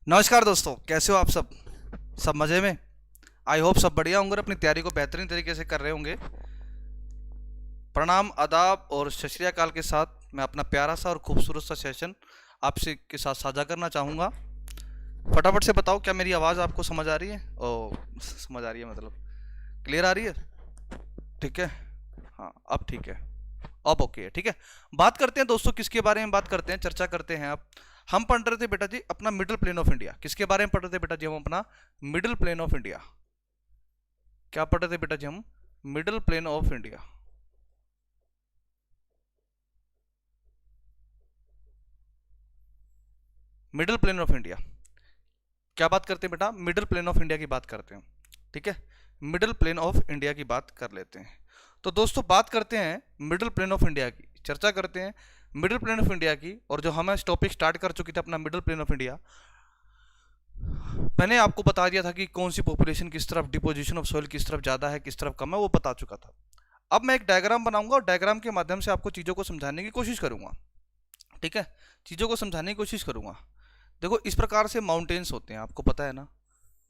नमस्कार दोस्तों, कैसे हो आप सब मज़े में। आई होप सब बढ़िया होंगे और अपनी तैयारी को बेहतरीन तरीके से कर रहे होंगे। प्रणाम, आदाब और सत श्री अकाल के साथ मैं अपना प्यारा सा और खूबसूरत सा सेशन आपसे के साथ साझा करना चाहूँगा। फटाफट से बताओ, क्या मेरी आवाज़ आपको समझ आ रही है? ओ, समझ आ रही है मतलब क्लियर आ रही है? ठीक है। हाँ, अब ठीक है। अब ओके है, ठीक है। बात करते हैं दोस्तों, किसके बारे में बात करते हैं, चर्चा करते हैं। अब हम पढ़ रहे थे बेटा जी अपना मिडिल प्लेन ऑफ इंडिया। किसके बारे में पढ़ रहे थे बेटा जी? हम अपना मिडिल प्लेन ऑफ इंडिया। क्या पढ़ रहे थे बेटा जी हम? Middle plain of India. Middle plain of India क्या बात करते हैं बेटा? मिडिल प्लेन ऑफ इंडिया की बात करते हैं, ठीक है। मिडिल प्लेन ऑफ इंडिया की बात कर लेते हैं। तो दोस्तों बात करते हैं मिडिल प्लेन ऑफ इंडिया की, चर्चा करते हैं मिडिल प्लेन ऑफ इंडिया की। और जो हम इस टॉपिक स्टार्ट कर चुके थे अपना मिडिल प्लेन ऑफ इंडिया, मैंने आपको बता दिया था कि कौन सी पॉपुलेशन किस तरफ, डिपोजिशन ऑफ सोइल किस तरफ ज़्यादा है किस तरफ कम है, वो बता चुका था। अब मैं एक डायग्राम बनाऊंगा और डायग्राम के माध्यम से आपको चीज़ों को समझाने की कोशिश करूंगा, ठीक है। चीज़ों को समझाने की कोशिश करूंगा। देखो, इस प्रकार से माउंटेन्स होते हैं, आपको पता है ना,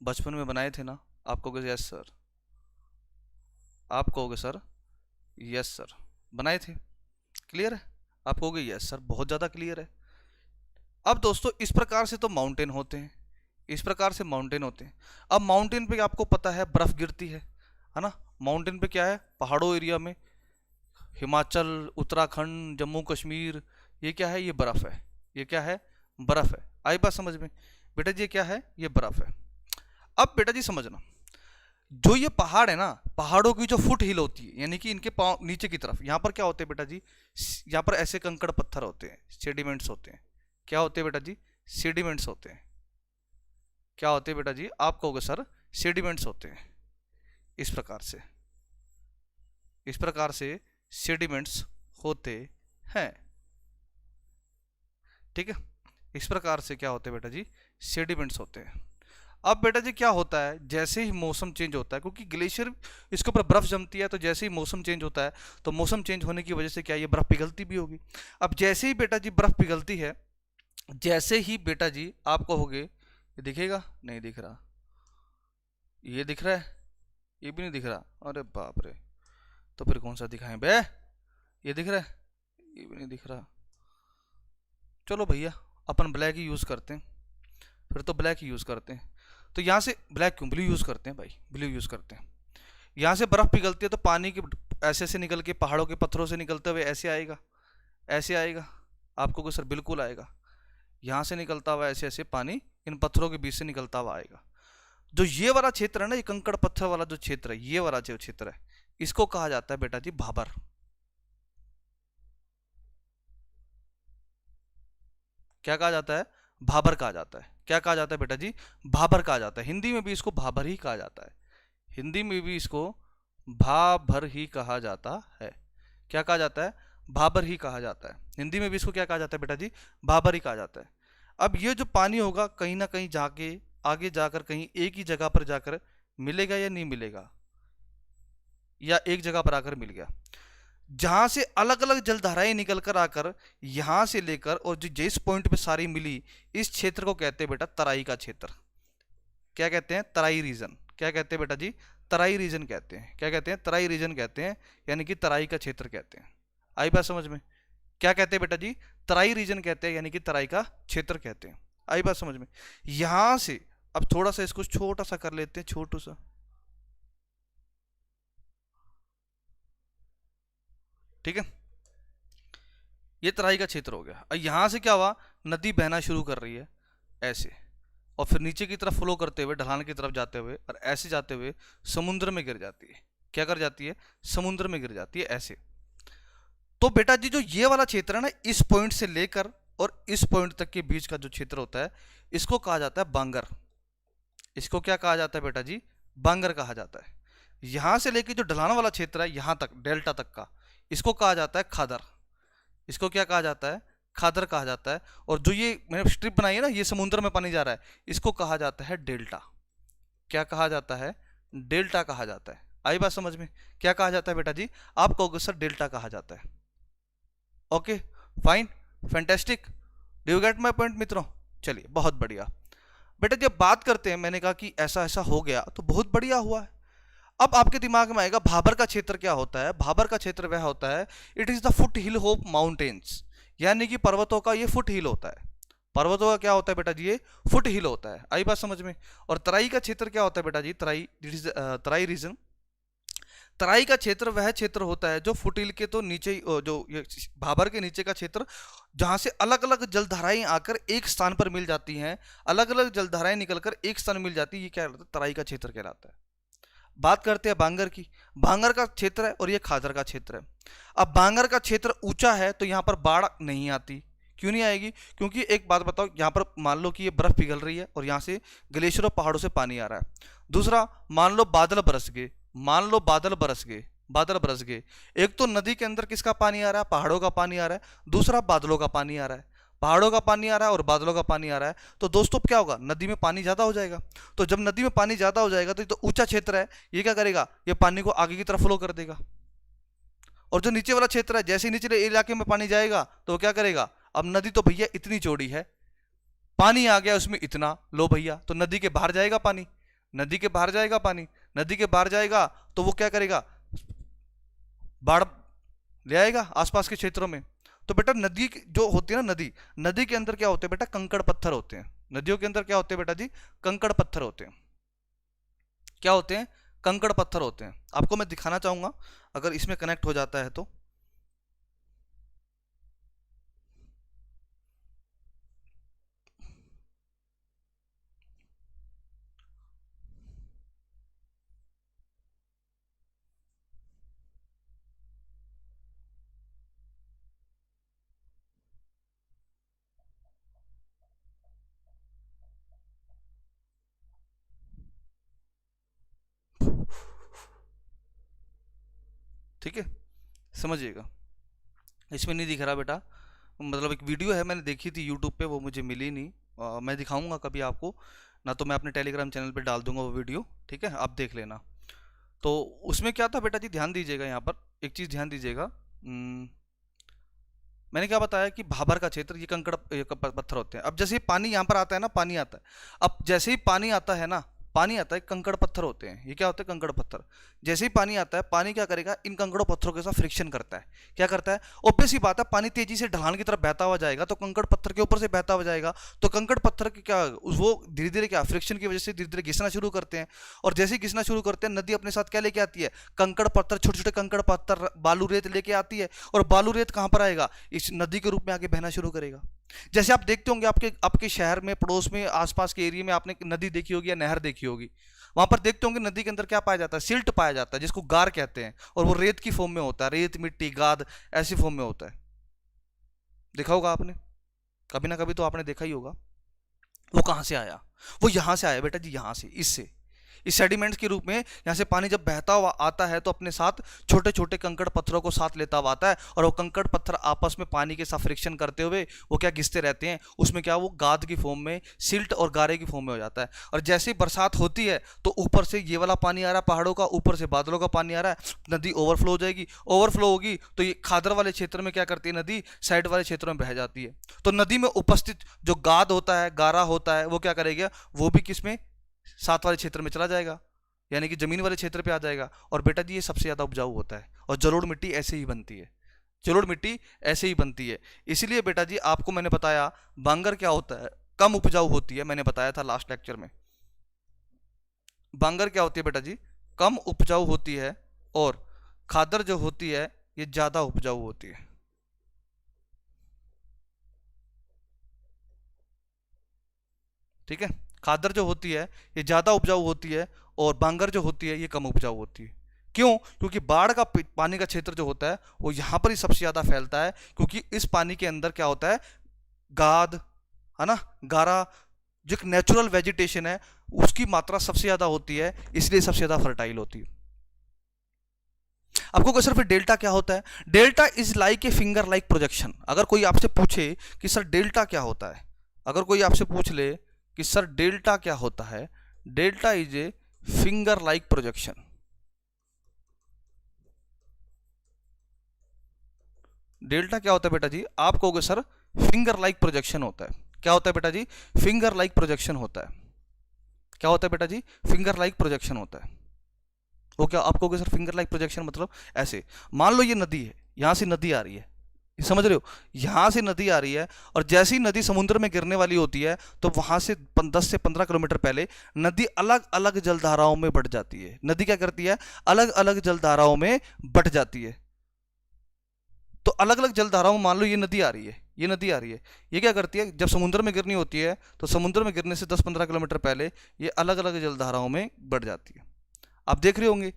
बचपन में बनाए थे ना। आप कहोगे यस सर, आप कहोगे सर यस सर, बनाए थे, क्लियर है। आप कहोगे यस सर, बहुत ज़्यादा क्लियर है। अब दोस्तों इस प्रकार से तो माउंटेन होते हैं, इस प्रकार से माउंटेन होते हैं। अब माउंटेन पे आपको पता है बर्फ गिरती है ना। माउंटेन पे क्या है, पहाड़ों एरिया में, हिमाचल, उत्तराखंड, जम्मू कश्मीर, ये क्या है, ये बर्फ है। ये क्या है, बर्फ है। आई बात समझ में बेटा जी? ये क्या है, ये बर्फ है। अब बेटा जी समझना, जो ये पहाड़ है ना, पहाड़ों की जो फुट हिल होती है, यानी कि इनके पाँव नीचे की तरफ, यहाँ पर क्या होते हैं बेटा जी? यहाँ पर ऐसे कंकड़ पत्थर होते हैं, सेडिमेंट्स होते हैं। क्या होते हैं बेटा जी? सेडिमेंट्स होते हैं। क्या होते हैं बेटा जी? आप कहोगे सर सेडिमेंट्स होते हैं। इस प्रकार से, इस प्रकार से सेडिमेंट्स होते हैं, ठीक है। इस प्रकार से क्या होते हैं बेटा जी? सेडिमेंट्स होते हैं। अब बेटा जी क्या होता है, जैसे ही मौसम चेंज होता है, क्योंकि ग्लेशियर इसके ऊपर बर्फ जमती है, तो जैसे ही मौसम चेंज होता है, तो मौसम चेंज होने की वजह से क्या, ये बर्फ पिघलती भी होगी। अब जैसे ही बेटा जी बर्फ पिघलती है, जैसे ही बेटा जी आप कहोगे ये दिखेगा, नहीं दिख रहा, ये दिख रहा है, ये भी नहीं दिख रहा, अरे बाप रे, तो फिर कौन सा दिखाएं बे? ये दिख रहा है, ये भी नहीं दिख रहा। चलो भैया, अपन ब्लैक ही यूज़ करते हैं, फिर तो ब्लैक ही यूज़ करते हैं। तो यहाँ से ब्लैक क्यों, ब्लू यूज़ करते हैं भाई, ब्लू यूज़ करते हैं। यहाँ से बर्फ़ पिघलती है तो पानी के ऐसे से निकल के, पहाड़ों के पत्थरों से निकलते हुए ऐसे आएगा, ऐसे आएगा। आपको कोई सर बिल्कुल आएगा, यहाँ से निकलता हुआ ऐसे ऐसे पानी इन पत्थरों के बीच से निकलता हुआ आएगा। जो ये वाला क्षेत्र है ना, ये कंकड़ पत्थर वाला जो क्षेत्र है, ये वाला जो क्षेत्र है, इसको कहा जाता है बेटा जी भाबर। क्या कहा जाता है? भाबर कहा जाता है। क्या कहा जाता है बेटा जी? भाबर कहा जाता है। हिंदी में भी इसको भाबर ही कहा जाता है। हिंदी में भी इसको भाबर ही कहा जाता है। क्या कहा जाता है? भाबर ही कहा जाता है। हिंदी में भी इसको क्या कहा जाता है बेटा जी? भाबर ही कहा जाता है। अब ये जो पानी होगा कहीं ना कहीं जाके, आगे जाकर कहीं एक ही जगह पर जाकर मिलेगा या नहीं मिलेगा, या एक जगह पर आकर मिल गया, जहां से अलग अलग जलधाराएं निकल कर आकर यहां से लेकर और जो जिस पॉइंट पे सारी मिली, इस क्षेत्र को कहते हैं बेटा तराई का क्षेत्र। क्या कहते हैं? तराई रीजन। क्या कहते हैं बेटा जी? तराई रीजन कहते हैं। क्या कहते हैं? तराई रीजन कहते हैं, यानी कि तराई का क्षेत्र कहते हैं। आई बात समझ में? क्या कहते हैं बेटा जी? तराई रीजन कहते हैं, यानी कि तराई का क्षेत्र कहते हैं। आई बात समझ में? यहां से अब थोड़ा सा इसको छोटा सा कर लेते हैं, छोटू सा, ठीक है। ये तराई का क्षेत्र हो गया। अब यहां से क्या हुआ, नदी बहना शुरू कर रही है ऐसे, और फिर नीचे की तरफ फ्लो करते हुए, ढलान की तरफ जाते हुए, और ऐसे जाते हुए समुद्र में गिर जाती है। क्या कर जाती है? समुद्र में गिर जाती है ऐसे। तो बेटा जी जो ये वाला क्षेत्र है ना, इस पॉइंट से लेकर और इस पॉइंट तक के बीच का जो क्षेत्र होता है, इसको कहा जाता है बांगर। इसको क्या कहा जाता है बेटा जी? बांगर कहा जाता है। यहां से लेकर जो ढलान वाला क्षेत्र है यहां तक, डेल्टा तक का, इसको कहा जाता है खादर। इसको क्या कहा जाता है? खादर कहा जाता है। और जो ये मैंने स्ट्रिप बनाई है ना, ये समुद्र में पानी जा रहा है, इसको कहा जाता है डेल्टा। क्या कहा जाता है? डेल्टा कहा जाता है। आई बात समझ में? क्या कहा जाता है बेटा जी? आप कहोगे सर डेल्टा कहा जाता है। Okay, fine, fantastic, do you get my point मित्रों? चलिए, बहुत बढ़िया। बेटा जब बात करते हैं, मैंने कहा कि ऐसा ऐसा हो गया तो बहुत बढ़िया हुआ है। अब आपके दिमाग में आएगा भाबर का क्षेत्र क्या होता है। भाबर का क्षेत्र वह होता है, it is the foot hill of mountains, यानी कि पर्वतों का ये फुट हिल होता है। पर्वतों का क्या होता है बेटा जी, ये फुट हिल होता है। आई बात समझ में। और तराई का क्षेत्र क्या होता है बेटा जी, तराई, दिस इज तराई रीजन। तराई का क्षेत्र वह क्षेत्र होता है जो फुटिल के तो नीचे जो भाबर के नीचे का क्षेत्र, जहां से अलग अलग जलधाराएं आकर एक स्थान पर मिल जाती हैं, अलग अलग जलधाराएं निकलकर एक स्थान मिल जाती है, ये क्या कहलाता है, तराई का क्षेत्र कहलाता है। बात करते हैं बांगर की। बांगर का क्षेत्र है और ये खादर का क्षेत्र है। अब बांगर का क्षेत्र ऊंचा है तो यहाँ पर बाढ़ नहीं आती। क्यों नहीं आएगी? क्योंकि एक बात बताओ, यहाँ पर मान लो कि ये बर्फ पिघल रही है और यहाँ से ग्लेशियर और पहाड़ों से पानी आ रहा है। दूसरा, मान लो बादल बरस गए, मान लो बादल बरस गए, बादल बरस गए। एक तो नदी के अंदर किसका पानी आ रहा है, पहाड़ों का पानी आ रहा है। दूसरा, बादलों का पानी आ रहा है। पहाड़ों का पानी आ रहा है और बादलों का पानी आ रहा है, तो दोस्तों क्या होगा, नदी में पानी ज्यादा हो जाएगा। तो जब नदी में पानी ज्यादा हो जाएगा तो ये तो ऊंचा क्षेत्र है, ये क्या करेगा, ये पानी को आगे की तरफ फ्लो कर देगा। और जो नीचे वाला क्षेत्र है, जैसे निचले इलाके में पानी जाएगा तो वो क्या करेगा, अब नदी तो भैया इतनी चौड़ी है, पानी आ गया उसमें इतना, लो भैया, तो नदी के बाहर जाएगा पानी, नदी के बाहर जाएगा पानी, नदी के बाहर जाएगा तो वो क्या करेगा, बाढ़ ले आएगा आसपास के क्षेत्रों में। तो बेटा नदी जो होती है ना, नदी, नदी के अंदर क्या होते हैं बेटा, कंकड़ पत्थर होते हैं। नदियों के अंदर क्या होते हैं बेटा जी, कंकड़ पत्थर होते हैं। क्या होते हैं, कंकड़ पत्थर होते हैं। आपको मैं दिखाना चाहूंगा, अगर इसमें कनेक्ट हो जाता है तो। ठीक है, समझिएगा। इसमें नहीं दिख रहा बेटा, मतलब एक वीडियो है, मैंने देखी थी यूट्यूब पे, वो मुझे मिली नहीं। मैं दिखाऊंगा कभी आपको, ना तो मैं अपने टेलीग्राम चैनल पे डाल दूंगा वो वीडियो, ठीक है, आप देख लेना। तो उसमें क्या था बेटा जी, ध्यान दीजिएगा, यहाँ पर एक चीज़ ध्यान दीजिएगा। मैंने क्या बताया कि भाबर का क्षेत्र, ये कंकड़, ये पत्थर होते हैं। अब जैसे ही पानी यहाँ पर आता है ना, पानी आता है, अब जैसे ही पानी आता है ना, पानी आता है, कंकड़ पत्थर होते हैं, ये क्या होते हैं, कंकड़ पत्थर। जैसे ही पानी आता है, पानी क्या करेगा, इन कंकड़ों पत्थरों के साथ फ्रिक्शन करता है। क्या करता है, ऑब्वियस सी बात है, पानी तेजी से ढलान की तरफ बहता हुआ जाएगा तो कंकड़ पत्थर के ऊपर से बहता हुआ जाएगा, तो कंकड़ पत्थर की क्या, वो धीरे धीरे क्या, फ्रिक्शन की वजह से धीरे धीरे घिसना शुरू करते हैं। और जैसे ही घिसना शुरू करते हैं, नदी अपने साथ क्या लेके आती है, कंकड़ पत्थर, छोटे छोटे कंकड़ पत्थर, बालू रेत लेके आती है। और बालू रेत कहाँ पर आएगा, इस नदी के रूप में आगे बहना शुरू करेगा। जैसे आप देखते होंगे आपके आपके शहर में, पड़ोस में, आसपास के एरिया में आपने नदी देखी होगी या नहर देखी होगी, वहां पर देखते होंगे नदी के अंदर क्या पाया जाता है, सिल्ट पाया जाता है, जिसको गार कहते हैं, और वो रेत की फॉर्म में होता है, रेत, मिट्टी, गाद, ऐसी फॉर्म में होता है। देखा होगा आपने, कभी ना कभी तो आपने देखा ही होगा। वो कहां से आया, वो यहां से आया बेटा जी, यहां से, इससे, इस सेडिमेंट्स के रूप में यहाँ से पानी जब बहता हुआ आता है तो अपने साथ छोटे छोटे कंकड़ पत्थरों को साथ लेता हुआ आता है, और वो कंकड़ पत्थर आपस में पानी के साथ फ्रिक्शन करते हुए वो क्या, घिसते रहते हैं, उसमें क्या, वो गाद की फॉर्म में, सिल्ट और गारे की फॉर्म में हो जाता है। और जैसे ही बरसात होती है तो ऊपर से ये वाला पानी आ रहा है पहाड़ों का, ऊपर से बादलों का पानी आ रहा है, नदी ओवरफ्लो हो जाएगी। ओवरफ्लो होगी तो ये खादर वाले क्षेत्र में क्या करती है नदी, साइड वाले क्षेत्रों में बह जाती है। तो नदी में उपस्थित जो गाद होता है, गारा होता है, वो क्या करेगा, वो भी किसमें, साथ वाले क्षेत्र में चला जाएगा, यानी कि जमीन वाले क्षेत्र पे आ जाएगा। और बेटा जी ये सबसे ज्यादा उपजाऊ होता है, और जलोढ़ मिट्टी ऐसे ही बनती है, जलोढ़ मिट्टी ऐसे ही बनती है। इसीलिए बेटा जी आपको मैंने बताया, बांगर क्या होता है, कम उपजाऊ होती है, मैंने बताया था लास्ट लेक्चर में। बांगर क्या होती है बेटा जी, कम उपजाऊ होती है, और खादर जो होती है ये ज्यादा उपजाऊ होती है। ठीक है, खादर जो होती है ये ज्यादा उपजाऊ होती है, और बांगर जो होती है ये कम उपजाऊ होती है। क्यों? क्योंकि बाढ़ का पानी का क्षेत्र जो होता है वो यहां पर ही सबसे ज्यादा फैलता है, क्योंकि इस पानी के अंदर क्या होता है, गाद, है ना, गारा, जो एक नेचुरल वेजिटेशन है उसकी मात्रा सबसे ज्यादा होती है, इसलिए सबसे ज्यादा फर्टाइल होती है। आपको सिर्फ डेल्टा क्या होता है, delta is like a finger like projection. अगर कोई आपसे पूछे कि सर डेल्टा क्या होता है, अगर कोई आपसे पूछ ले कि सर डेल्टा क्या होता है, delta is a finger like projection. Delta क्या होता है बेटा जी, आप कहोगे सर फिंगर लाइक प्रोजेक्शन होता है। क्या होता है बेटा जी, फिंगर लाइक प्रोजेक्शन होता है। क्या होता है बेटा जी? फिंगर लाइक प्रोजेक्शन होता है। वो क्या आप कहोगे सर फिंगर लाइक प्रोजेक्शन मतलब? ऐसे मान लो ये नदी है, यहां से नदी आ रही है, समझ रहे हो? यहां से नदी आ रही है और जैसी नदी समुद्र में गिरने वाली होती है तो वहां से 10 से 15 किलोमीटर पहले नदी अलग अलग जलधाराओं में बढ़ जाती है। नदी क्या करती है? अलग अलग जलधाराओं में बढ़ जाती है। तो अलग अलग जलधाराओं में मान लो ये नदी आ रही है, ये नदी आ रही है, ये क्या करती है? जब समुद्र में गिरनी होती है तो समुद्र में गिरने से 10-15 किलोमीटर पहले ये अलग अलग जलधाराओं में बढ़ जाती है। आप देख रहे होंगे,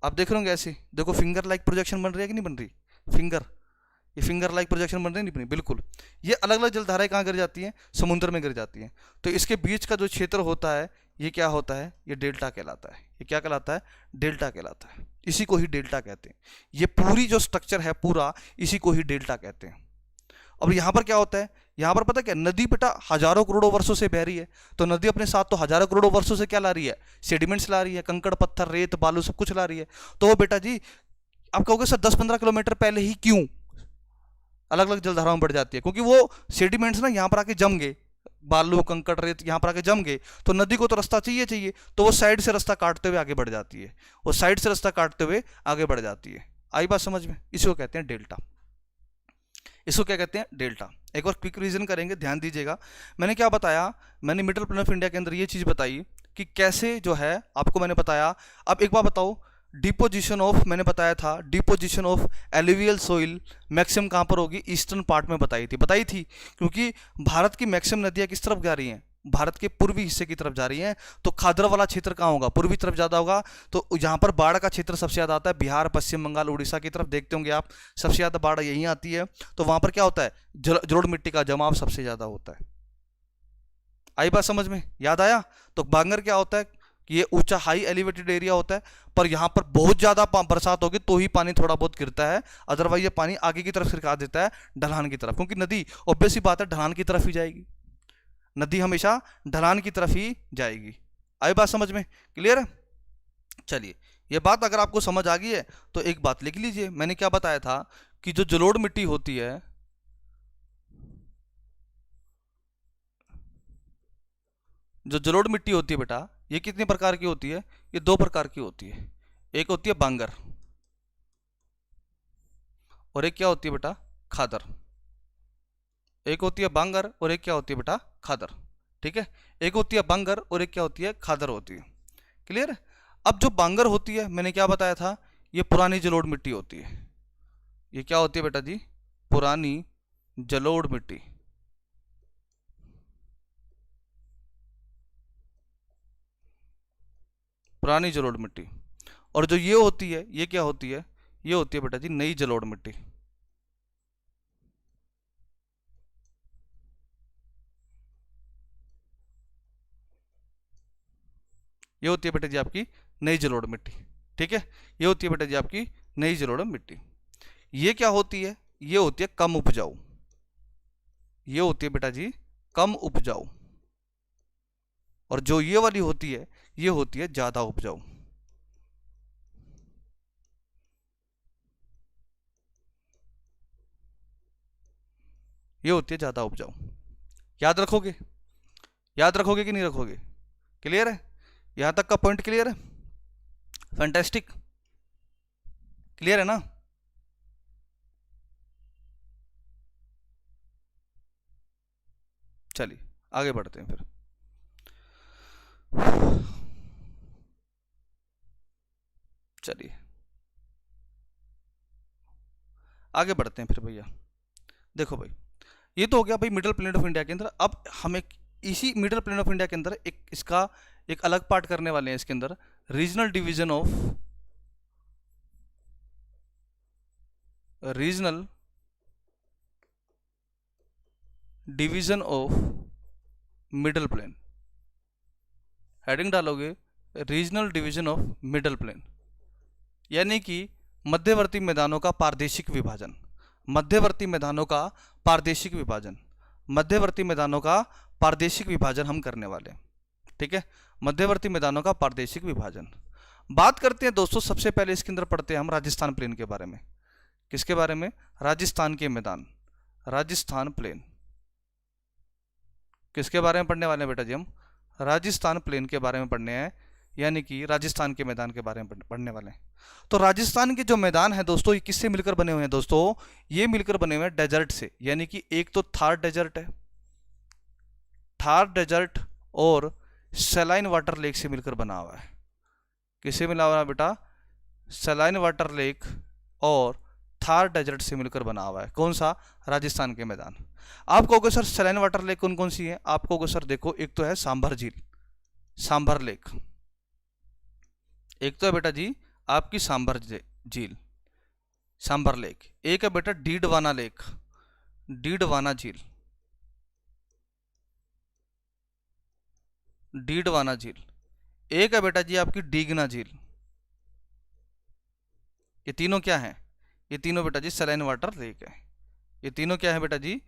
आप देख रहे होंगे ऐसे, देखो फिंगर लाइक प्रोजेक्शन बन रही है कि नहीं बन रही? फिंगर, ये फिंगर लाइक प्रोजेक्शन बन रही नहीं बनी? बिल्कुल। ये अलग अलग जलधाराएं कहाँ गिर जाती हैं? समुद्र में गिर जाती हैं। तो इसके बीच का जो क्षेत्र होता है ये क्या होता है? ये डेल्टा कहलाता है। ये क्या कहलाता है? डेल्टा कहलाता है। इसी को ही डेल्टा कहते हैं। ये पूरी जो स्ट्रक्चर है पूरा, इसी को ही डेल्टा कहते हैं। अब यहाँ पर क्या होता है? यहाँ पर पता क्या, नदी बेटा हजारों करोड़ों वर्षों से बह रही है, तो नदी अपने साथ तो हजारों करोड़ों वर्षों से क्या ला रही है? सेडिमेंट्स ला रही है, कंकड़ पत्थर रेत बालू सब कुछ ला रही है। तो वो बेटा जी आप कहोगे सर 10-15 किलोमीटर पहले ही क्यों अलग अलग जलधाराओं में बढ़ जाती है? क्योंकि वो सेडिमेंट्स ना यहाँ पर आके जम गए, बालू कंकड़ रेत यहाँ पर आके जम गए, तो नदी को तो रास्ता चाहिए चाहिए, तो वो साइड से रास्ता काटते हुए आगे बढ़ जाती है। वो साइड से रास्ता काटते हुए आगे बढ़ जाती है। आई बात समझ में? इसको कहते हैं डेल्टा। इसको क्या कहते हैं? डेल्टा। एक बार क्विक रिवीजन करेंगे, ध्यान दीजिएगा। मैंने क्या बताया? मैंने मिडिल प्लेन ऑफ इंडिया के अंदर ये चीज बताई कि कैसे जो है आपको मैंने बताया। अब एक बार बताओ, डिपोजिशन ऑफ, मैंने बताया था deposition of alluvial soil maximum कहां पर होगी? ईस्टर्न पार्ट में बताई थी क्योंकि भारत की मैक्सिमम नदियां किस तरफ जा रही हैं? भारत के पूर्वी हिस्से की तरफ जा रही हैं। तो खादर वाला क्षेत्र कहाँ होगा? पूर्वी तरफ ज्यादा होगा। तो यहाँ पर बाढ़ का क्षेत्र सबसे ज्यादा आता है, बिहार पश्चिम बंगाल उड़ीसा की तरफ देखते होंगे आप, सबसे ज्यादा बाढ़ यहीं आती है। तो वहां पर क्या होता है? जलोढ़ मिट्टी का जमाव सबसे ज्यादा होता है। आई बात समझ में? याद आया? तो बांगर क्या होता है कि ये ऊंचा हाई एलिवेटेड एरिया होता है, पर यहाँ पर बहुत ज्यादा बरसात होगी तो ही पानी थोड़ा बहुत गिरता है, अदरवाइज ये पानी आगे की तरफ छिड़का देता है ढलान की तरफ, क्योंकि नदी ऑब्वियस सी बात है ढलान की तरफ ही जाएगी। नदी हमेशा ढलान की तरफ ही जाएगी। आई बात समझ में? क्लियर है? चलिए, ये बात अगर आपको समझ आ गई है तो एक बात लिख लीजिए। मैंने क्या बताया था कि जो जलोढ़ मिट्टी होती है, जो जलोढ़ मिट्टी होती है बेटा, ये कितने प्रकार की होती है? ये दो प्रकार की होती है। एक होती है बांगर और एक क्या होती है बेटा? खादर। एक होती है बांगर और एक क्या होती है बेटा? खादर। ठीक है, एक होती है बांगर और एक क्या होती है? खादर होती है। क्लियर है? अब जो बांगर होती है, मैंने क्या बताया था? ये पुरानी जलोढ़ मिट्टी होती है। ये क्या होती है बेटा जी? पुरानी जलोढ़ मिट्टी। पुरानी जलोढ़ मिट्टी। और जो ये होती है, ये क्या होती है? ये होती है बेटा जी नई जलोढ़ मिट्टी। ये होती है बेटा जी आपकी नई जलोढ़ मिट्टी। ठीक है, ये होती है बेटा जी आपकी नई जलोढ़ मिट्टी। ये क्या होती है? ये होती है कम उपजाऊ। ये होती है बेटा जी कम उपजाऊ। और जो ये वाली होती है, ये होती है ज्यादा उपजाऊ। ये होती है ज्यादा उपजाऊ। याद रखोगे? याद रखोगे कि नहीं रखोगे? क्लियर है? यहां तक का पॉइंट क्लियर है? फैंटास्टिक। क्लियर है ना? चलिए आगे बढ़ते हैं फिर। चलिए आगे बढ़ते हैं फिर भैया। देखो भाई, ये तो हो गया भाई मिडिल प्लेन ऑफ इंडिया के अंदर। अब हम एक इसी मिडिल प्लेन ऑफ इंडिया के अंदर एक इसका एक अलग पार्ट करने वाले हैं इसके अंदर, regional division of, regional division of middle plain. Heading डालोगे regional division of middle plain, यानी कि मध्यवर्ती मैदानों का पारदेशिक विभाजन। मध्यवर्ती मैदानों का पारदेशिक विभाजन। मध्यवर्ती मैदानों का पारदेशिक विभाजन हम करने वाले हैं। ठीक है, मध्यवर्ती मैदानों का पारदेशिक विभाजन। बात करते हैं दोस्तों, सबसे पहले इसके अंदर पढ़ते हैं हम राजस्थान प्लेन के बारे में। किसके बारे में? राजस्थान के मैदान, राजस्थान प्लेन। किसके बारे में पढ़ने वाले हैं बेटा जी हम? राजस्थान प्लेन के बारे में पढ़ने हैं, यानी कि राजस्थान के मैदान के बारे में पढ़ने वाले हैं। तो राजस्थान के जो मैदान है दोस्तों, ये किससे मिलकर बने हुए हैं दोस्तों? ये मिलकर बने हुए हैं डेजर्ट से, यानी कि एक तो थार डेजर्ट है, थार डेजर्ट, और सलाइन वाटर लेक से मिलकर बना हुआ है। किससे मिला हुआ है बेटा? सलाइन वाटर लेक और थार डेजर्ट से मिलकर बना हुआ है। कौन सा? राजस्थान के मैदान। आप कहोगे सर सलाइन वाटर लेक कौन कौन सी है? आप कहोगे सर देखो, एक तो है सांभर झील, सांभर लेक, एक तो है बेटा जी आपकी सांभर झील, सांभर लेक। एक है बेटा डीडवाना लेक, डीडवाना झील, डीडवाना झील। एक है बेटा जी आपकी डीगना झील। ये तीनों क्या हैं? ये तीनों बेटा जी सलाइन वाटर लेक है। ये तीनों क्या है बेटा जी?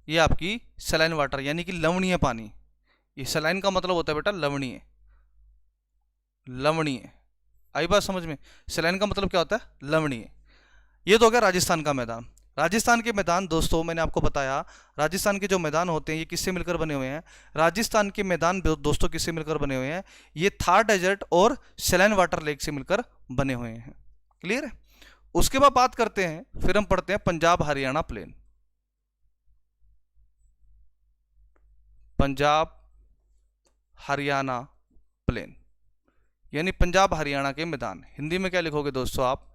ये आपकी सलाइन वाटर, यानी कि लवणीय पानी। ये सलाइन का मतलब होता है बेटा लवणीय, लवणीय। आई बात समझ में? सलाइन का मतलब क्या होता है? लवणीय। ये तो हो गया राजस्थान का मैदान। राजस्थान के मैदान दोस्तों मैंने आपको बताया, राजस्थान के जो मैदान होते हैं ये किससे मिलकर बने हुए हैं? राजस्थान के मैदान दोस्तों किससे मिलकर बने हुए हैं? ये थार डेजर्ट और सलाइन वाटर लेक से मिलकर बने हुए हैं। क्लियर है? उसके बाद बात करते हैं, फिर हम पढ़ते हैं पंजाब हरियाणा प्लेन। पंजाब हरियाणा प्लेन, यानी पंजाब हरियाणा के मैदान। हिंदी में क्या लिखोगे दोस्तों आप?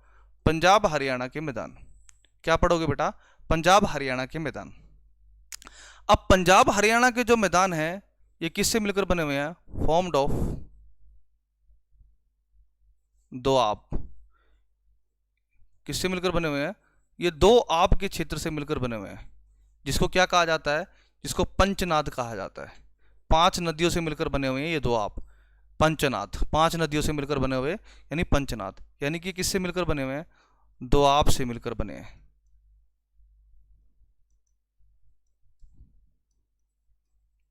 पंजाब हरियाणा के मैदान। क्या पढ़ोगे बेटा? पंजाब हरियाणा के मैदान। अब पंजाब हरियाणा के जो मैदान हैं ये किससे मिलकर बने हुए हैं? Formed of Doab. किससे मिलकर बने हुए हैं? ये दो आप के क्षेत्र से मिलकर बने हुए हैं, जिसको क्या कहा जाता है? जिसको पंचनाद कहा जाता है। 5 नदियों से मिलकर बने हुए हैं ये दो आप, पंचनाद। 5 नदियों से मिलकर बने हुए यानी पंचनाद, यानी कि किससे मिलकर बने हुए हैं? दोआब से मिलकर बने हैं।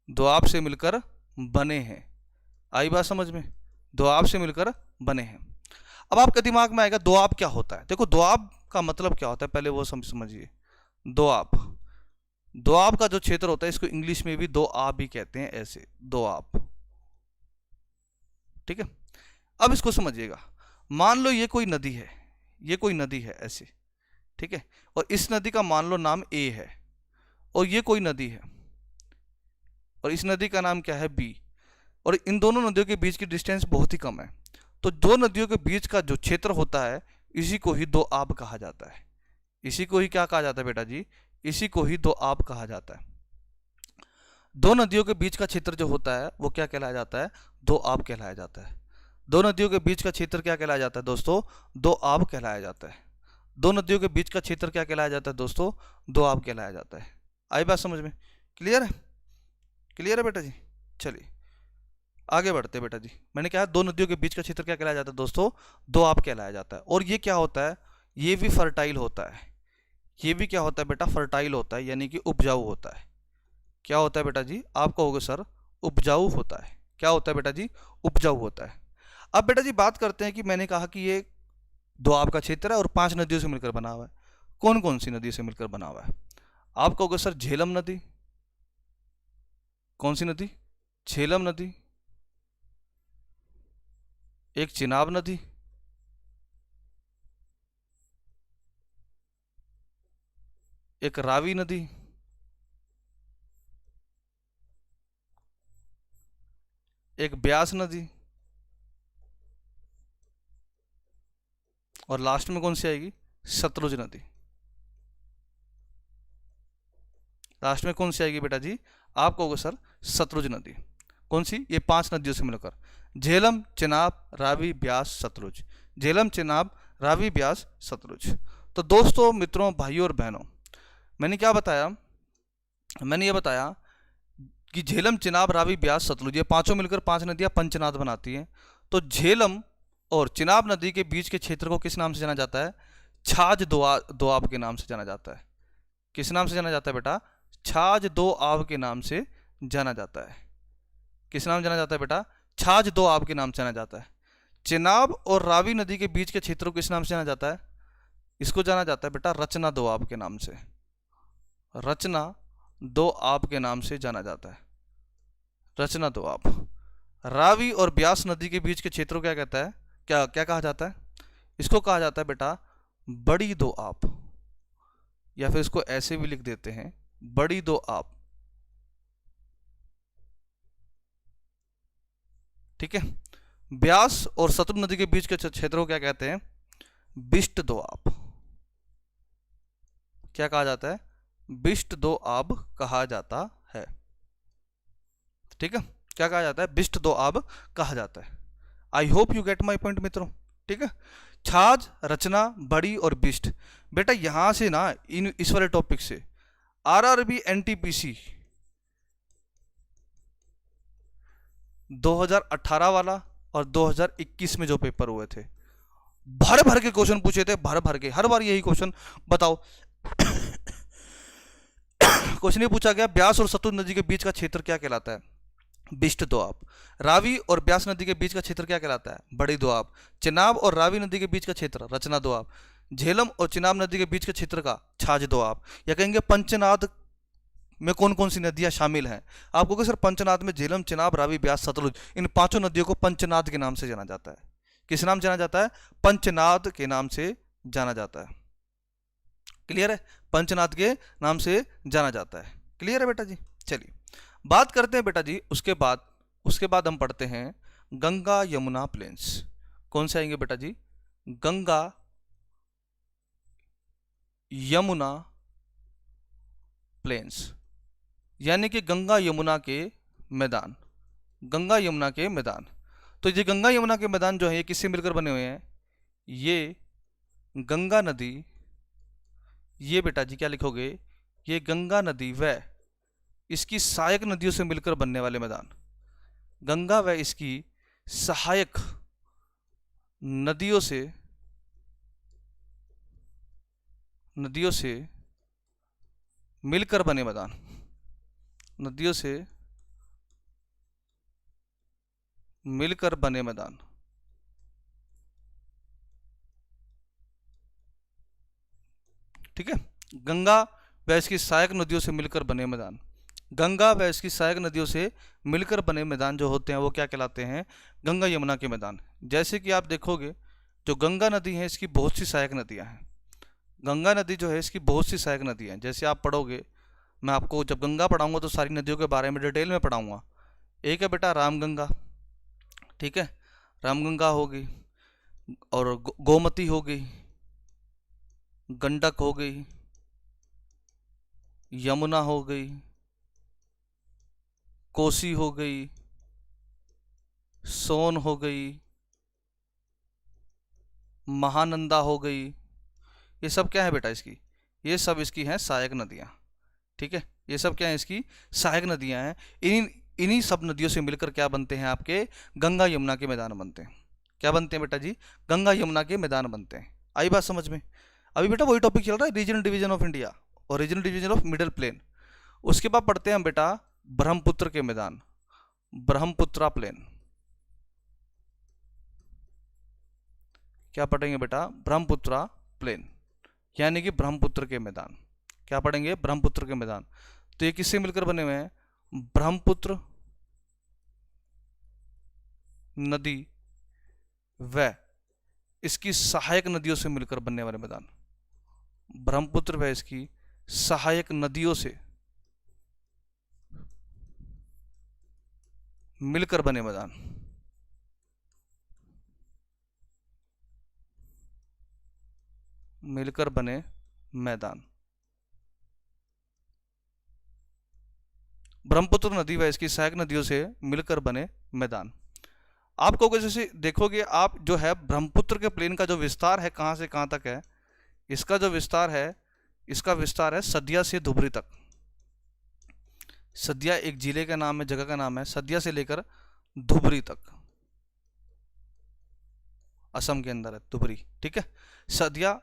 दोआब से मिलकर बने हैं। आई बात समझ में? दोआब से मिलकर बने हैं। अब आपके दिमाग में आएगा दोआब क्या होता है? देखो दोआब का मतलब क्या होता है पहले वो समझिए। दोआब, दोआब का जो क्षेत्र होता है इसको इंग्लिश में भी दोआब भी कहते हैं, ऐसे दोआब। ठीक है? अब इसको समझिएगा। मान लो ये कोई नदी है, ये कोई नदी है ऐसे, ठीक है, और इस नदी का मान लो नाम ए है, और ये कोई नदी है और इस नदी का नाम क्या है? बी, और इन दोनों नदियों के बीच की डिस्टेंस बहुत ही कम है। तो दो नदियों के बीच का जो क्षेत्र होता है इसी को ही दोआब कहा जाता है। इसी को ही क्या कहा जाता है बेटा जी? इसी को ही दोआब कहा जाता है। दो नदियों के बीच का क्षेत्र जो होता है वो क्या कहलाया जाता है? दोआब कहलाया जाता है। दो नदियों के बीच का क्षेत्र क्या कहलाया जाता है दोस्तों? दोआब कहलाया जाता है। दो नदियों के बीच का क्षेत्र क्या कहलाया जाता है दोस्तों? दोआब कहलाया जाता है। आई बात समझ में? क्लियर है? क्लियर है बेटा जी? चलिए आगे बढ़ते बेटा जी। मैंने कहा दो नदियों के बीच का क्षेत्र क्या कहलाया जाता है दोस्तों? दोआब कहलाया जाता है। और ये क्या होता है? ये भी फर्टाइल होता है। ये भी क्या होता है बेटा? फर्टाइल होता है, यानी कि उपजाऊ होता है। क्या होता है बेटा जी? आप कहोगे सर उपजाऊ होता है। क्या होता है बेटा जी? उपजाऊ होता है। अब बेटा जी बात करते हैं कि मैंने कहा कि ये दोआब का क्षेत्र है और 5 नदियों से मिलकर बना हुआ है। कौन कौन सी नदी से मिलकर बना हुआ है? आप कहोगे सर झेलम नदी। कौन सी नदी? झेलम नदी। एक चिनाब नदी, एक रावी नदी, एक ब्यास नदी, और लास्ट में कौन सी आएगी? सतलुज नदी। लास्ट में कौन सी आएगी बेटा जी? आप कहोगे सर सतलुज नदी। कौन सी? ये 5 नदियों से मिलकर, झेलम, चिनाब, रावी, ब्यास, सतलुज। झेलम, चिनाब, रावी, ब्यास, सतलुज। तो दोस्तों, मित्रों, भाइयों और बहनों, मैंने क्या बताया? मैंने ये बताया कि झेलम, चिनाब, रावी, ब्यास, सतलुज ये पांचों मिलकर 5 नदियां पंचनाद बनाती हैं। तो झेलम और चिनाब नदी के बीच के क्षेत्र को किस नाम से जाना जाता है? छाछ दोआब के नाम से जाना जाता है। किस नाम से जाना जाता है बेटा? छाछ दोआब के नाम से जाना जाता है। किस नाम जाना जाता है बेटा? छाछ दोआब के नाम से जाना जाता है। चिनाब और रावी नदी के बीच के क्षेत्र को किस नाम से जाना जाता है? इसको जाना जाता है बेटा रचना दोआब के नाम से। रचना दोआब के नाम से जाना जाता है। रचना दोआब। रावी और ब्यास नदी के बीच के क्षेत्र को क्या कहता है, क्या क्या कहा जाता है? इसको कहा जाता है बेटा बड़ी दो आप, या फिर इसको ऐसे भी लिख देते हैं बड़ी दो आप। ठीक है, ब्यास और सतलुज नदी के बीच के क्षेत्र को क्या कहते हैं? बिष्ट दो आप। क्या कहा जाता है? बिष्ट दो आब कहा जाता है। ठीक है, क्या कहा जाता है? बिष्ट दो आब कहा जाता है। I hope you get my point मित्रों। ठीक है, छाछ, रचना, बड़ी और बिष्ट, बेटा यहां से ना इन इस वाले टॉपिक से आरआरबी एनटीपीसी 2018 वाला और 2021 में जो पेपर हुए थे, भर भर के क्वेश्चन पूछे थे, भर भर के, हर बार यही क्वेश्चन बताओ। क्वेश्चन ये पूछा गया ब्यास और सतलुज नदी के बीच का क्षेत्र क्या कहलाता है? बिष्ट दोआब। रावी और ब्यास नदी के बीच का क्षेत्र क्या कहलाता है? बड़ी दोआब। चिनाब और रावी नदी के बीच का क्षेत्र रचना दोआब। झेलम और चिनाब नदी के बीच के क्षेत्र का छाछ दोआब। या कहेंगे पंचनाद में कौन कौन सी नदियां शामिल हैं? आपको कहेंगे सर पंचनाद में झेलम, चिनाब, रावी, ब्यास, सतलुज, इन पांचों नदियों को पंचनाद के नाम से जाना जाता है। किस नाम जाना जाता है? पंचनाद के नाम से जाना जाता है। क्लियर है? पंचनाद के नाम से जाना जाता है। क्लियर है बेटा जी? चलिए बात करते हैं बेटा जी, उसके बाद हम पढ़ते हैं गंगा यमुना प्लेन्स। कौन से आएंगे बेटा जी? गंगा यमुना प्लेन्स, यानी कि गंगा यमुना के मैदान। गंगा यमुना के मैदान, तो ये गंगा यमुना के मैदान जो है ये किससे मिलकर बने हुए हैं? ये गंगा नदी, ये बेटा जी क्या लिखोगे? ये गंगा नदी व इसकी सहायक नदियों से मिलकर बनने वाले मैदान। गंगा व इसकी सहायक नदियों से मिलकर बने मैदान। नदियों से मिलकर बने मैदान। ठीक है, गंगा व इसकी सहायक नदियों से मिलकर बने मैदान। गंगा व इसकी सहायक नदियों से मिलकर बने मैदान जो होते हैं वो क्या कहलाते हैं? गंगा यमुना के मैदान। जैसे कि आप देखोगे जो गंगा नदी है इसकी बहुत सी सहायक नदियां हैं। गंगा नदी जो है इसकी बहुत सी सहायक नदियां हैं। जैसे आप पढ़ोगे, मैं आपको जब गंगा पढ़ाऊंगा तो सारी नदियों के बारे में डिटेल में पढ़ाऊंगा। एक है बेटा रामगंगा, ठीक है, रामगंगा हो गई, और गोमती हो गई, गंडक हो गई, यमुना हो गई, कोसी हो गई, सोन हो गई, महानंदा हो गई। ये सब क्या है बेटा इसकी? ये सब इसकी हैं सहायक नदियाँ। ठीक है, ये सब क्या है इसकी? सहायक नदियाँ हैं। इन्हीं सब नदियों से मिलकर क्या बनते हैं? आपके गंगा यमुना के मैदान बनते हैं। क्या बनते हैं बेटा जी? गंगा यमुना के मैदान बनते हैं। आई बात समझ में? अभी बेटा वही टॉपिक चल रहा है, रीजनल डिवीजन ऑफ इंडिया और regional division of middle plain. उसके बाद पढ़ते हैं हम बेटा ब्रह्मपुत्र के मैदान, ब्रह्मपुत्रा प्लेन। क्या पढ़ेंगे बेटा? ब्रह्मपुत्रा प्लेन, यानी कि ब्रह्मपुत्र के मैदान। क्या पढ़ेंगे? ब्रह्मपुत्र के मैदान। तो ये किससे मिलकर बने हुए हैं? ब्रह्मपुत्र नदी व इसकी सहायक नदियों से मिलकर बनने वाले मैदान। ब्रह्मपुत्र व इसकी सहायक नदियों से मिलकर बने मैदान। मिलकर बने मैदान। ब्रह्मपुत्र नदी व इसकी सहायक नदियों से मिलकर बने मैदान। आपको जैसे देखोगे आप जो है ब्रह्मपुत्र के प्लेन का जो विस्तार है कहां से कहां तक है? इसका जो विस्तार है, इसका विस्तार है सदिया से धुबरी तक। सदिया एक जिले का नाम है, जगह का नाम है। सदिया से लेकर धुबरी तक, असम के अंदर है धुबरी। ठीक है, सदिया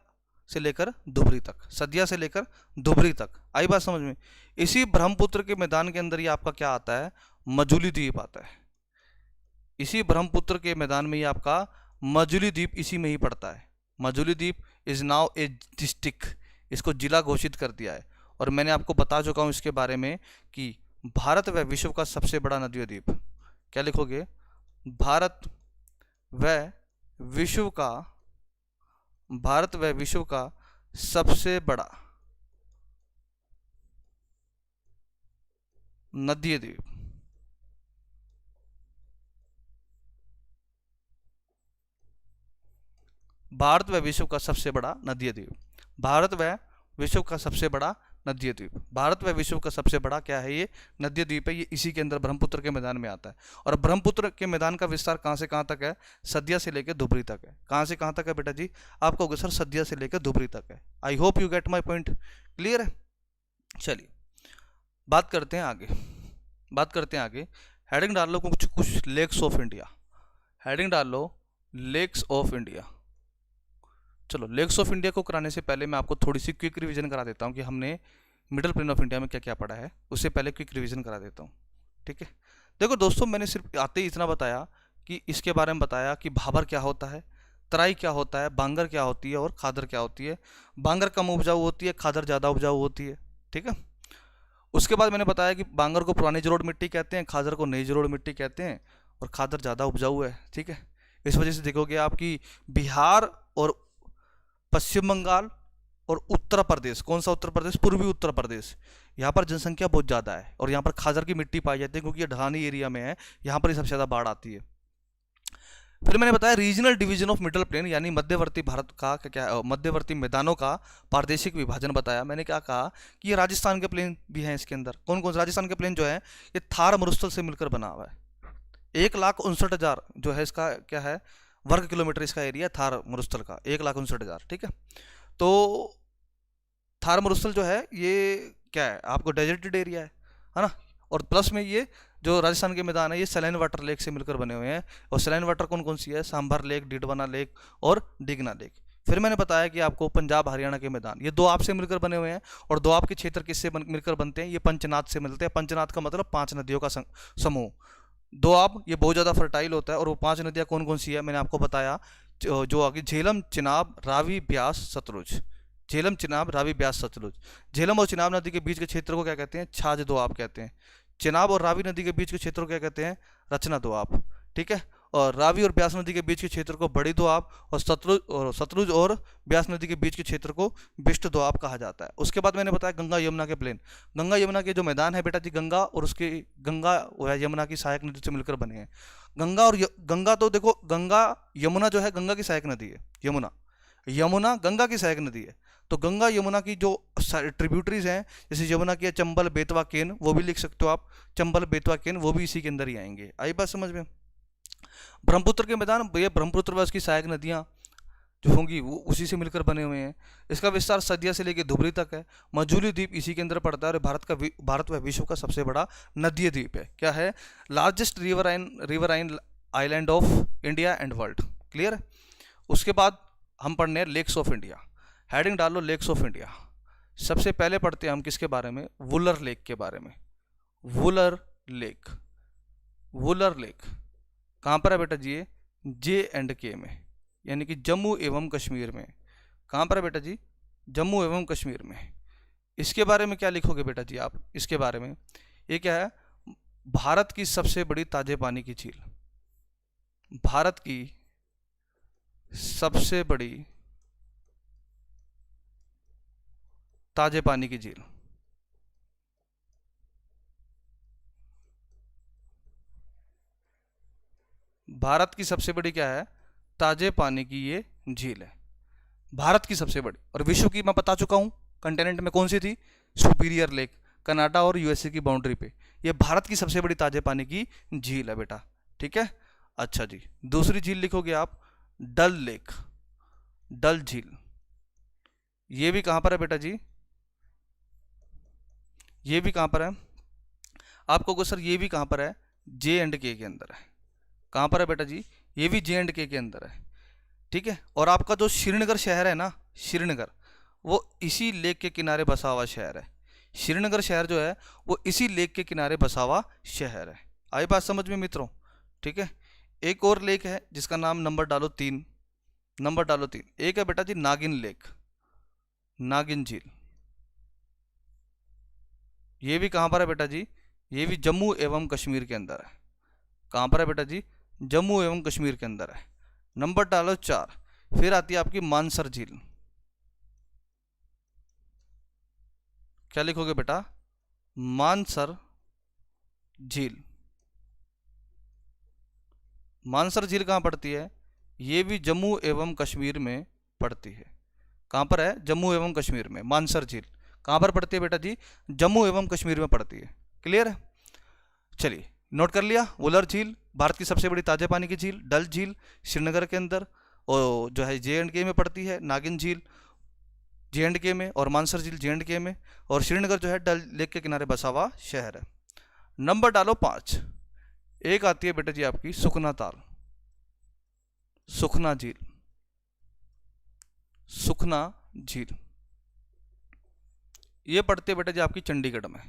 से लेकर धुबरी तक, सदिया से लेकर धुबरी तक। आई बात समझ में? इसी ब्रह्मपुत्र के मैदान के अंदर ही आपका क्या आता है? मजुली द्वीप आता है। इसी ब्रह्मपुत्र के मैदान में ही आपका मजुली द्वीप इसी में ही पड़ता है। मजुली द्वीप इज नाउ ए डिस्ट्रिक्ट, इसको जिला घोषित कर दिया है। और मैंने आपको बता चुका हूं इसके बारे में कि भारत व विश्व का सबसे बड़ा नदी द्वीप। क्या लिखोगे? भारत व विश्व का भारत व विश्व का सबसे बड़ा नदीय द्वीप। भारत व विश्व का सबसे बड़ा नदीय द्वीप। भारत व विश्व का सबसे बड़ा नदीय द्वीप। भारत व विश्व का सबसे बड़ा क्या है? ये नदीय द्वीप है। ये इसी के अंदर ब्रह्मपुत्र के मैदान में आता है। और ब्रह्मपुत्र के मैदान का विस्तार कहाँ से कहाँ तक है? सदिया से लेकर धुबरी तक है। कहाँ से कहाँ तक है बेटा जी? आप कहोगे सर सदिया से लेकर धुबरी तक है। I hope you get my point. Clear है? चलिए बात करते हैं आगे। हेडिंग डाल लो कुछ लेक्स ऑफ इंडिया। हेडिंग डाल लो लेक्स ऑफ इंडिया। चलो लेक्स ऑफ इंडिया को कराने से पहले मैं आपको थोड़ी सी क्विक रिवीजन करा देता हूँ कि हमने मिडिल प्लेन ऑफ इंडिया में क्या क्या पढ़ा है। उससे पहले क्विक रिवीजन करा देता हूँ, ठीक है। देखो दोस्तों, मैंने सिर्फ आते ही इतना बताया कि इसके बारे में बताया कि भाबर क्या होता है, तराई क्या होता है, बांगर क्या होती है और खादर क्या होती है। बांगर कम उपजाऊ होती है, खादर ज़्यादा उपजाऊ होती है, ठीक है। उसके बाद मैंने बताया कि बांगर को पुरानी जलोढ़ मिट्टी कहते हैं, खादर को नई जलोढ़ मिट्टी कहते हैं और खादर ज़्यादा उपजाऊ है, ठीक है। इस वजह से देखोगे आपकी बिहार और पश्चिम बंगाल और उत्तर प्रदेश, कौन सा उत्तर प्रदेश? पूर्वी उत्तर प्रदेश, यहाँ पर जनसंख्या बहुत ज़्यादा है और यहाँ पर खादर की मिट्टी पाई जाती है क्योंकि ये ढलानी एरिया में है, यहाँ पर ही सबसे ज़्यादा बाढ़ आती है। फिर मैंने बताया regional division of middle plain, यानी मध्यवर्ती भारत का क्या, मध्यवर्ती मैदानों का प्रादेशिक विभाजन बताया। मैंने क्या कहा कि ये राजस्थान के प्लेन भी हैं इसके अंदर। कौन कौन से? राजस्थान के प्लेन जो है ये थार मरुस्थल से मिलकर बना हुआ है। 1,59,000 जो है इसका क्या है वर्ग किलोमीटर इसका एरिया थार मरुस्थल का, 1,59,000, ठीक है। तो थार मरुस्थल जो है ये क्या है? आपको डेजर्टेड एरिया है ना। और प्लस में ये जो राजस्थान के मैदान है ये सलाइन वाटर लेक से मिलकर बने हुए हैं। और सलाइन वाटर कौन कौन सी है? सांभर लेक, डिडवाना लेक और डिगना लेक। फिर मैंने बताया कि आपको पंजाब हरियाणा के मैदान ये दोआब से मिलकर बने हुए हैं। और दोआब के क्षेत्र किससे मिलकर बनते हैं? ये पंचनाद से मिलते हैं। पंचनाद का मतलब 5 नदियों का समूह। दोआब ये बहुत ज़्यादा फर्टाइल होता है। और वो 5 नदियाँ कौन कौन सी है मैंने आपको बताया, जो आगे झेलम, चिनाब, रावी, ब्यास, सतलुज। झेलम, चिनाब, रावी, ब्यास, सतलुज। झेलम और चिनाब नदी के बीच के क्षेत्र को क्या कहते हैं? छाछ दोआब कहते हैं। चिनाब और रावी नदी के बीच के क्षेत्र को क्या कहते हैं? रचना दोआब, ठीक है। और रावी और ब्यास नदी के बीच के क्षेत्र को बड़ी दोआब और सतलुज और ब्यास नदी के बीच के क्षेत्र को बिष्ट दोआब कहा जाता है। उसके बाद मैंने बताया गंगा यमुना के प्लेन। गंगा यमुना के जो मैदान है बेटा जी, गंगा और उसके गंगा और यमुना की सहायक नदी से मिलकर बने हैं। गंगा तो देखो, गंगा यमुना जो है गंगा की सहायक नदी है। यमुना गंगा की सहायक नदी है। तो गंगा यमुना की जो ट्रिब्यूटरीज हैं, जैसे यमुना की है चंबल, बेतवा, केन, वो भी लिख सकते हो आप। चंबल, बेतवा, केन वो भी इसी के अंदर ही आएंगे। आई बात समझ में? ब्रह्मपुत्र के मैदान, ये ब्रह्मपुत्र व उसकी सहायक नदियाँ जो होंगी वो उसी से मिलकर बने हुए हैं। इसका विस्तार सदिया से लेकर धुबरी तक है। मजूली द्वीप इसी के अंदर पड़ता है और भारत व विश्व का सबसे बड़ा नदीय द्वीप है। क्या है? Largest riverine island of India and world. Clear है? उसके बाद हम पढ़ने हैं लेक्स ऑफ इंडिया। हेडिंग डाल लो लेक्स ऑफ इंडिया। सबसे पहले पढ़ते हैं हम किसके बारे में? वुलर लेक के बारे में। वुलर लेक कहाँ पर है बेटा जी? ये J&K में, यानी कि जम्मू एवं कश्मीर में। कहाँ पर है बेटा जी? जम्मू एवं कश्मीर में। इसके बारे में क्या लिखोगे बेटा जी आप? इसके बारे में ये क्या है? भारत की सबसे बड़ी ताजे पानी की झील। भारत की सबसे बड़ी ताजे पानी की झील। भारत की सबसे बड़ी क्या है? ताजे पानी की ये झील है, भारत की सबसे बड़ी। और विश्व की मैं बता चुका हूं कंटिनेंट में कौन सी थी? सुपीरियर लेक, कनाडा और यूएसए की बाउंड्री पे। ये भारत की सबसे बड़ी ताजे पानी की झील है बेटा, ठीक है। अच्छा जी, दूसरी झील लिखोगे आप डल लेक, डल झील। ये भी कहां पर है बेटा जी? ये भी कहां पर है? आप कहोगे सर ये भी कहां पर है? J&K के अंदर है। कहां पर है बेटा जी? ये भी J&K के अंदर है, ठीक है। और आपका जो श्रीनगर शहर है ना, श्रीनगर, वो इसी लेक के किनारे बसा हुआ शहर है। श्रीनगर शहर जो है वो इसी लेक के किनारे बसा हुआ शहर है। आई बात समझ में मित्रों? ठीक है। एक और लेक है जिसका नाम नंबर डालो 3, नंबर डालो 3। एक है बेटा जी नागिन लेक, नागिन झील। ये भी कहाँ पर है बेटा जी? ये भी जम्मू एवं कश्मीर के अंदर है। कहाँ पर है बेटा जी? जम्मू एवं कश्मीर के अंदर है। नंबर डालो 4, फिर आती है आपकी मानसर झील। क्या लिखोगे बेटा? मानसर झील। मानसर झील कहाँ पड़ती है? ये भी जम्मू एवं कश्मीर में पड़ती है। कहाँ पर है? जम्मू एवं कश्मीर में। मानसर झील कहाँ पर पड़ती है बेटा जी? जम्मू एवं कश्मीर में पड़ती है। क्लियर है? चलिए, नोट कर लिया। वुलर झील भारत की सबसे बड़ी ताजे पानी की झील। डल झील श्रीनगर के अंदर और जो है JNK में पड़ती है। नागिन झील JNK में और मानसर झील JNK में, और श्रीनगर जो है डल लेक के किनारे बसा हुआ शहर है। नंबर डालो 5। एक आती है बेटा जी आपकी सुखना ताल। सुखना झील। सुखना झील ये पड़ती है बेटा जी आपकी चंडीगढ़ में।